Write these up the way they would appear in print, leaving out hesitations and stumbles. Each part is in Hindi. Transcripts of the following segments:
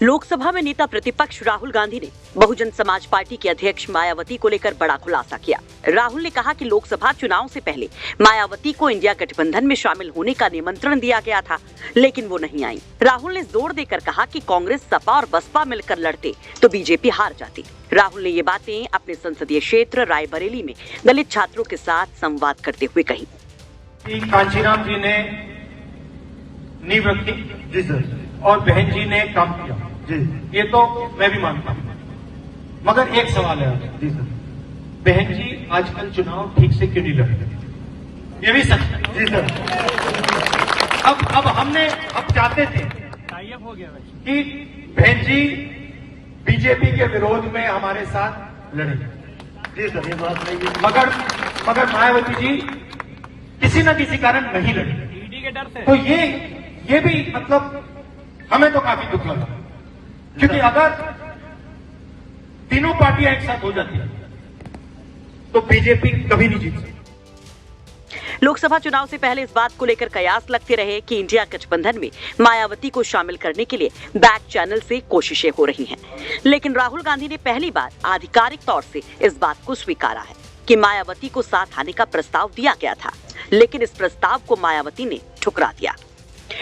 लोकसभा में नेता प्रतिपक्ष राहुल गांधी ने बहुजन समाज पार्टी के अध्यक्ष मायावती को लेकर बड़ा खुलासा किया। राहुल ने कहा कि लोकसभा चुनाव से पहले मायावती को इंडिया गठबंधन में शामिल होने का निमंत्रण दिया गया था, लेकिन वो नहीं आई। राहुल ने जोर देकर कहा कि कांग्रेस, सपा और बसपा मिलकर लड़ते तो बीजेपी हार जाती। राहुल ने ये बातें अपने संसदीय क्षेत्र रायबरेली में दलित छात्रों के साथ संवाद करते हुए कही। कांशीराम जी ने नींव रखी जी सर, और बहन जी ने काम किया जी, ये तो मैं भी मानता हूं, मगर एक सवाल है जी सर, बहन जी आजकल चुनाव ठीक से क्यों नहीं लड़ रहे? ये भी सच है जी सर। अब चाहते थे हो गया कि बहन जी बीजेपी के विरोध में हमारे साथ लड़े जी सर, ये बात नहीं है, मगर मायावती जी किसी न किसी कारण नहीं लड़ी, ईडी के डर से। तो ये भी मतलब हमें तो काफी दुख लगा, क्योंकि अगर तीनों पार्टियां एक साथ हो जाती तो बीजेपी कभी नहीं जीत सकती। लोकसभा चुनाव से पहले इस बात को लेकर कयास लगते रहे कि इंडिया गठबंधन में मायावती को शामिल करने के लिए बैक चैनल से कोशिशें हो रही हैं, लेकिन राहुल गांधी ने पहली बार आधिकारिक तौर से इस बात को स्वीकारा है कि मायावती को साथ आने का प्रस्ताव दिया गया था, लेकिन इस प्रस्ताव को मायावती ने ठुकरा दिया।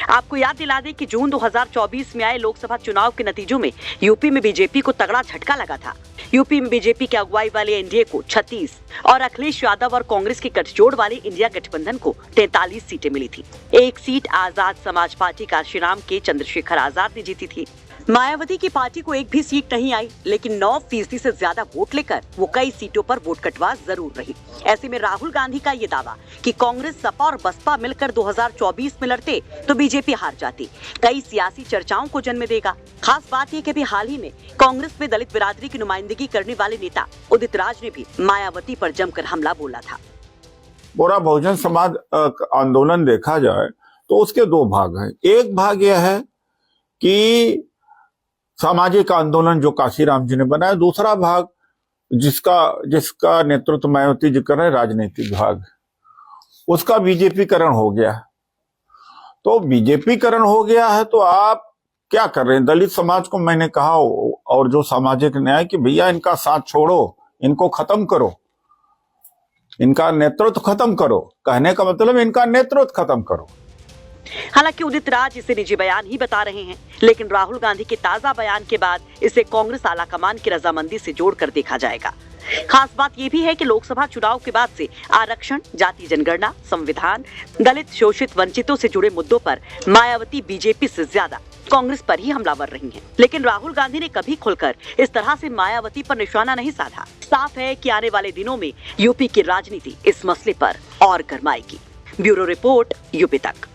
आपको याद दिला दें कि जून 2024 में आए लोकसभा चुनाव के नतीजों में यूपी में बीजेपी को तगड़ा झटका लगा था। यूपी में बीजेपी की अगुवाई वाले एनडीए को 36 और अखिलेश यादव और कांग्रेस के गठजोड़ वाले इंडिया गठबंधन को 43 सीटें मिली थी। एक सीट आजाद समाज पार्टी कांशीराम के चंद्रशेखर आजाद ने जीती थी। मायावती की पार्टी को एक भी सीट नहीं आई, लेकिन 9% से ज्यादा वोट लेकर वो कई सीटों पर वोट कटवा जरूर रही। ऐसे में राहुल गांधी का ये दावा कि कांग्रेस, सपा और बसपा मिलकर 2024 में लड़ते तो बीजेपी हार जाती, कई सियासी चर्चाओं को जन्म देगा। खास बात यह कि अभी हाल ही में कांग्रेस में दलित बिरादरी की नुमाइंदगी करने वाले नेता उदित राज ने भी मायावती पर जमकर हमला बोला था। पूरा बहुजन समाज आंदोलन देखा जाए तो उसके दो भाग हैं। एक भाग यह है कि सामाजिक आंदोलन जो कांशीराम जी ने बनाया, दूसरा भाग जिसका नेतृत्व मायावती जी कर रहे हैं, राजनीतिक भाग, उसका बीजेपीकरण हो गया। तो बीजेपीकरण हो गया है तो आप क्या कर रहे हैं? दलित समाज को मैंने कहा और जो सामाजिक न्याय कि भैया इनका साथ छोड़ो, इनको खत्म करो, इनका नेतृत्व खत्म करो। कहने का मतलब इनका नेतृत्व खत्म करो। हालांकि उदित राज इसे निजी बयान ही बता रहे हैं, लेकिन राहुल गांधी के ताजा बयान के बाद इसे कांग्रेस आलाकमान की रजामंदी से जोड़कर देखा जाएगा। खास बात यह भी है कि लोकसभा चुनाव के बाद से आरक्षण, जाति जनगणना, संविधान, दलित, शोषित, वंचितों से जुड़े मुद्दों पर मायावती बीजेपी से ज्यादा कांग्रेस पर ही हमलावर रही हैं। लेकिन राहुल गांधी ने कभी खुलकर इस तरह से मायावती पर निशाना नहीं साधा। साफ है कि आने वाले दिनों में यूपी की राजनीति इस मसले पर और गरमाएगी। ब्यूरो रिपोर्ट, यूपी तक।